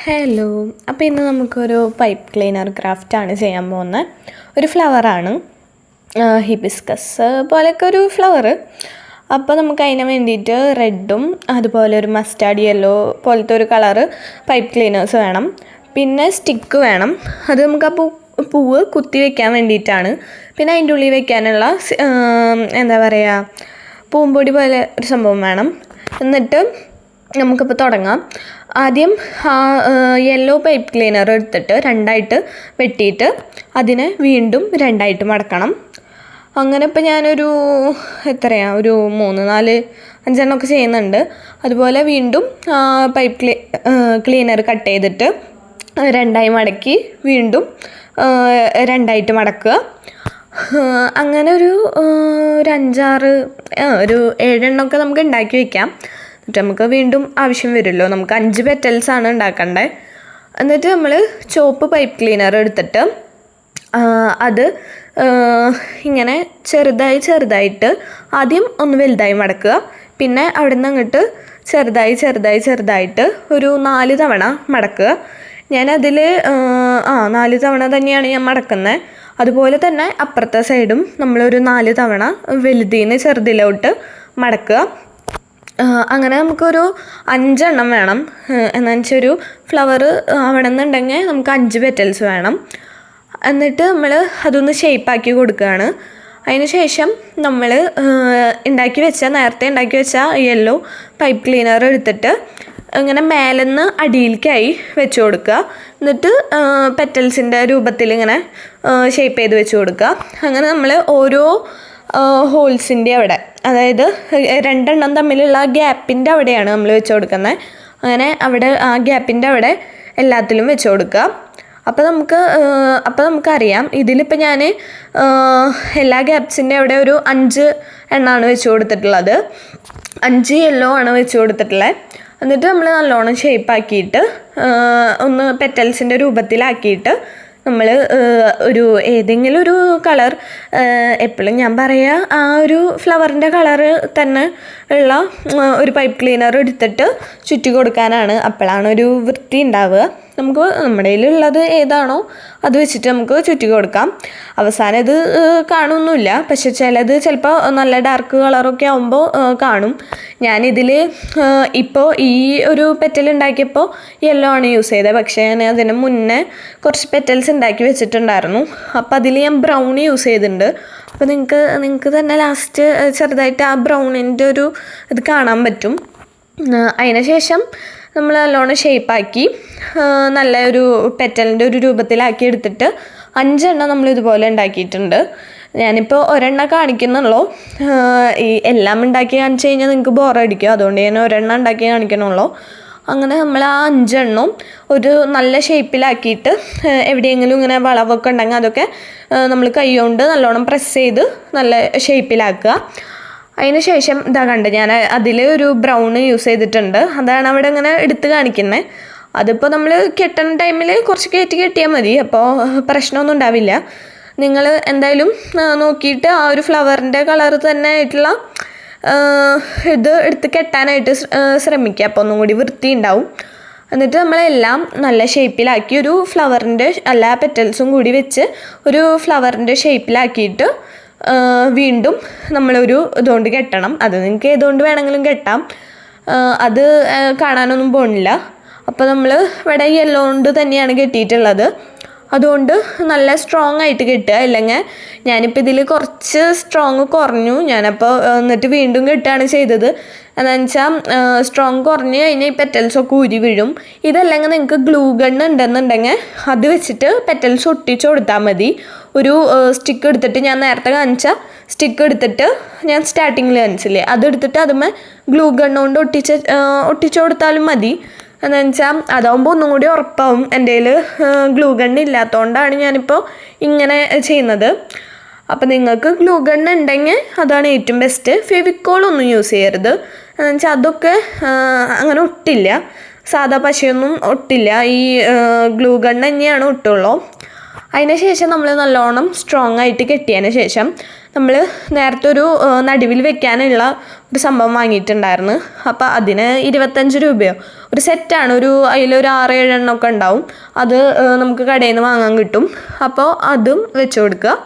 Hello. അപ്പോൾ ഇന്ന് നമുക്കൊരു പൈപ്പ് ക്ലീനർ ക്രാഫ്റ്റാണ് ചെയ്യാൻ പോകുന്നത്. ഒരു ഫ്ലവറാണ്, ഹിബിസ്കസ് പോലെയൊക്കെ ഒരു ഫ്ലവർ. അപ്പോൾ നമുക്ക് അതിന് വേണ്ടിയിട്ട് റെഡും അതുപോലെ ഒരു മസ്റ്റാർഡ് യെല്ലോ പോലത്തെ ഒരു കളറ് പൈപ്പ് ക്ലീനേഴ്സ് വേണം. പിന്നെ സ്റ്റിക്ക് വേണം. അത് നമുക്ക് ആ പൂവ് കുത്തി വയ്ക്കാൻ വേണ്ടിയിട്ടാണ്. പിന്നെ അതിൻ്റെ ഉള്ളിൽ വയ്ക്കാനുള്ള എന്താ പറയുക, പൂമ്പൊടി പോലെ ഒരു സംഭവം വേണം. എന്നിട്ട് നമുക്കിപ്പോൾ തുടങ്ങാം. ആദ്യം യെല്ലോ പൈപ്പ് ക്ലീനർ എടുത്തിട്ട് രണ്ടായിട്ട് വെട്ടിയിട്ട് അതിനെ വീണ്ടും രണ്ടായിട്ട് മടക്കണം. അങ്ങനെ ഇപ്പോൾ ഞാനൊരു ഒരു 3-4 5 ചെയ്യുന്നുണ്ട്. അതുപോലെ വീണ്ടും പൈപ്പ് ക്ലീനർ കട്ട് ചെയ്തിട്ട് രണ്ടായി മടക്കി വീണ്ടും രണ്ടായിട്ട് മടക്കുക. അങ്ങനെ ഒരു 5-6 ഒരു 7 നമുക്ക് ഉണ്ടാക്കി വയ്ക്കാം. എന്നിട്ട് നമുക്ക് വീണ്ടും ആവശ്യം വരുമല്ലോ. നമുക്ക് 5 പെറ്റൽസാണ് ഉണ്ടാക്കേണ്ടത്. എന്നിട്ട് നമ്മൾ ചുവപ്പ് പൈപ്പ് ക്ലീനർ എടുത്തിട്ട് അത് ഇങ്ങനെ ചെറുതായിട്ട് ആദ്യം ഒന്ന് വലുതായി മടക്കുക. പിന്നെ അവിടെ നിന്ന് അങ്ങോട്ട് ചെറുതായിട്ട് ഒരു 4 തവണ മടക്കുക. ഞാനതിൽ 4 തവണ തന്നെയാണ് ഞാൻ മടക്കുന്നത്. അതുപോലെ തന്നെ അപ്പുറത്തെ സൈഡും നമ്മളൊരു 4 തവണ വലുതിന്ന് ചെറുതിലോട്ട് മടക്കുക. അങ്ങനെ നമുക്കൊരു 5 വേണം. എന്താണെന്ന് വെച്ചാൽ ഒരു ഫ്ലവർ ആവണമെന്നുണ്ടെങ്കിൽ നമുക്ക് 5 പെറ്റൽസ് വേണം. എന്നിട്ട് നമ്മൾ അതൊന്ന് ഷേപ്പാക്കി കൊടുക്കുകയാണ്. അതിന് ശേഷം നമ്മൾ നേരത്തെ ഉണ്ടാക്കി വെച്ച യെല്ലോ പൈപ്പ് ക്ലീനർ എടുത്തിട്ട് ഇങ്ങനെ മേലെന്ന് അടിയിലേക്കായി വെച്ച് കൊടുക്കുക. എന്നിട്ട് പെറ്റൽസിൻ്റെ രൂപത്തിൽ ഇങ്ങനെ ഷേപ്പ് ചെയ്ത് വെച്ച് കൊടുക്കുക. അങ്ങനെ നമ്മൾ ഓരോ ഹോൾസിൻ്റെ അവിടെ, അതായത് 2 തമ്മിലുള്ള ഗ്യാപ്പിൻ്റെ അവിടെയാണ് നമ്മൾ വെച്ച് കൊടുക്കുന്നത്. അങ്ങനെ അവിടെ ആ ഗ്യാപ്പിൻ്റെ അവിടെ എല്ലാത്തിലും വെച്ച് കൊടുക്കുക. അപ്പോൾ നമുക്കറിയാം, ഇതിലിപ്പോൾ ഞാൻ എല്ലാ ഗ്യാപ്സിൻ്റെ അവിടെ ഒരു 5 എണ്ണമാണ് വെച്ച് കൊടുത്തിട്ടുള്ളത്. 5 യെല്ലോ ആണ് വെച്ച് കൊടുത്തിട്ടുള്ളത്. എന്നിട്ട് നമ്മൾ നല്ലോണം ഷേപ്പാക്കിയിട്ട് ഒന്ന് പെറ്റൽസിൻ്റെ രൂപത്തിലാക്കിയിട്ട് നമ്മൾ ഏതെങ്കിലും ഒരു കളർ, എപ്പോഴും ഞാൻ പറയുക ആ ഒരു ഫ്ലവറിൻ്റെ കളറ് തന്നെ ഉള്ള ഒരു പൈപ്പ് ക്ലീനർ എടുത്തിട്ട് ചുറ്റി കൊടുക്കാനാണ്. അപ്പോഴാണ് ഒരു വൃത്തി ഉണ്ടാവുക. നമുക്ക് നമ്മുടെ കയ്യിലുള്ളത് ഏതാണോ അത് വെച്ചിട്ട് നമുക്ക് ചുറ്റി കൊടുക്കാം. അവസാനം ഇത് കാണുമൊന്നുമില്ല, പക്ഷെ ചിലപ്പോൾ നല്ല ഡാർക്ക് കളറൊക്കെ ആകുമ്പോൾ കാണും. ഞാനിതിൽ ഇപ്പോൾ ഈ ഒരു പെറ്റൽ ഉണ്ടാക്കിയപ്പോൾ യെല്ലോ ആണ് യൂസ് ചെയ്തത്. പക്ഷേ ഞാൻ അതിന് മുന്നേ കുറച്ച് പെറ്റൽസ് ഉണ്ടാക്കി വെച്ചിട്ടുണ്ടായിരുന്നു. അപ്പോൾ അതിൽ ഞാൻ ബ്രൗൺ യൂസ് ചെയ്തിട്ടുണ്ട്. അപ്പോൾ നിങ്ങൾക്ക് തന്നെ ലാസ്റ്റ് ചെറുതായിട്ട് ആ ബ്രൗണിൻ്റെ ഒരു ഇത് കാണാൻ പറ്റും. അതിന് ശേഷം നമ്മൾ നല്ലോണം ഷേപ്പാക്കി നല്ല ഒരു പെറ്റലിൻ്റെ ഒരു രൂപത്തിലാക്കി എടുത്തിട്ട് 5 നമ്മൾ ഇതുപോലെ ഉണ്ടാക്കിയിട്ടുണ്ട്. ഞാനിപ്പോൾ 1 കാണിക്കുന്നുള്ളൂ. ഈ എല്ലാം ഉണ്ടാക്കി കാണിച്ചു കഴിഞ്ഞാൽ നിങ്ങൾക്ക് ബോറടിക്കും. അതുകൊണ്ട് ഞാൻ 1 ഉണ്ടാക്കി കാണിക്കണുള്ളൂ. അങ്ങനെ നമ്മൾ ആ 5 ഒരു നല്ല ഷേപ്പിലാക്കിയിട്ട് എവിടെയെങ്കിലും ഇങ്ങനെ വളവൊക്കെ ഉണ്ടെങ്കിൽ അതൊക്കെ നമ്മൾ കൈ കൊണ്ട് നല്ലോണം പ്രസ് ചെയ്ത് നല്ല ഷേപ്പിലാക്കുക. അതിന് ശേഷം ഞാൻ അതിൽ ഒരു ബ്രൗൺ യൂസ് ചെയ്തിട്ടുണ്ട്. അതാണ് അവിടെ ഇങ്ങനെ എടുത്ത് കാണിക്കുന്നത്. അതിപ്പോൾ നമ്മൾ കെട്ടുന്ന ടൈമിൽ കുറച്ച് കെട്ടിയാൽ മതി. അപ്പോൾ പ്രശ്നമൊന്നും ഉണ്ടാവില്ല. നിങ്ങൾ എന്തായാലും നോക്കിയിട്ട് ആ ഒരു ഫ്ലവറിൻ്റെ കളർ തന്നെ ആയിട്ടുള്ള ഇത് എടുത്ത് കെട്ടാനായിട്ട് ശ്രമിക്കുക. അപ്പോൾ ഒന്നും കൂടി വൃത്തി ഉണ്ടാവും. എന്നിട്ട് നമ്മളെല്ലാം നല്ല ഷേപ്പിലാക്കി ഒരു ഫ്ലവറിൻ്റെ എല്ലാ പെറ്റൽസും കൂടി വെച്ച് ഒരു ഫ്ലവറിൻ്റെ ഷേപ്പിലാക്കിയിട്ട് വീണ്ടും നമ്മളൊരു ഇതുകൊണ്ട് കെട്ടണം. അത് നിങ്ങൾക്ക് ഏതുകൊണ്ട് വേണമെങ്കിലും കെട്ടാം. അത് കാണാനൊന്നും പോണില്ല. അപ്പോൾ നമ്മൾ ഇവിടെ യെല്ലോ കൊണ്ട് തന്നെയാണ് കെട്ടിയിട്ടുള്ളത്. അതുകൊണ്ട് നല്ല സ്ട്രോങ് ആയിട്ട് കെട്ടുക. ഇല്ലെങ്കിൽ ഞാനിപ്പോൾ ഇതിൽ കുറച്ച് സ്ട്രോങ് കുറഞ്ഞു. ഞാനപ്പോൾ എന്നിട്ട് വീണ്ടും കെട്ടുകയാണ് ചെയ്തത്. എന്താണെന്ന് വെച്ചാൽ സ്ട്രോങ് കുറഞ്ഞ് കഴിഞ്ഞാൽ ഈ പെറ്റൽസൊക്കെ ഊരി വീഴും. ഇതല്ലെങ്കിൽ നിങ്ങൾക്ക് ഗ്ലൂ ഗണ്ണ് ഉണ്ടെന്നുണ്ടെങ്കിൽ അത് വെച്ചിട്ട് പെറ്റൽസ് ഒട്ടിച്ച് കൊടുത്താൽ മതി. ഒരു സ്റ്റിക്ക് എടുത്തിട്ട്, ഞാൻ നേരത്തെ കാണിച്ച സ്റ്റിക്ക് എടുത്തിട്ട് ഞാൻ സ്റ്റാർട്ടിങ്ങിൽ കാണിച്ചില്ലേ, അതെടുത്തിട്ട് അതുമേ ഗ്ലൂ ഗണ്ണ് കൊണ്ട് ഒട്ടിച്ച് കൊടുത്താലും മതി. എന്താണെന്ന് വെച്ചാൽ അതാവുമ്പോൾ ഒന്നും കൂടി ഉറപ്പാവും. എൻ്റെ കയ്യിൽ ഗ്ലൂ ഗണ്ണ് ഇല്ലാത്തതുകൊണ്ടാണ് ഞാനിപ്പോൾ ഇങ്ങനെ ചെയ്യുന്നത്. അപ്പോൾ നിങ്ങൾക്ക് ഗ്ലൂ ഗണ്ണ് ഉണ്ടെങ്കിൽ അതാണ് ഏറ്റവും ബെസ്റ്റ്. ഫെവിക്കോളൊന്നും യൂസ് ചെയ്യരുത്. എന്താണെന്ന് വെച്ചാൽ അതൊക്കെ അങ്ങനെ ഒട്ടില്ല. സാധാ പശയൊന്നും ഒട്ടില്ല. ഈ ഗ്ലൂ ഗണ്ണ് തന്നെയാണ് ഒട്ടുള്ളൂ. അതിന് ശേഷം നമ്മൾ നല്ലോണം സ്ട്രോങ് ആയിട്ട് കെട്ടിയതിന് ശേഷം നമ്മൾ നേരത്തെ ഒരു നടുവിൽ വെക്കാനുള്ള ഒരു സംഭവം വാങ്ങിയിട്ടുണ്ടായിരുന്നു. അപ്പോൾ അതിന് 25 രൂപയോ ഒരു സെറ്റാണ്, അതിലൊരു 6-7 എണ്ണമൊക്കെ ഉണ്ടാവും. അത് നമുക്ക് കടയിൽ നിന്ന് വാങ്ങാൻ കിട്ടും. അപ്പോൾ അതും വെച്ച് കൊടുക്കുക.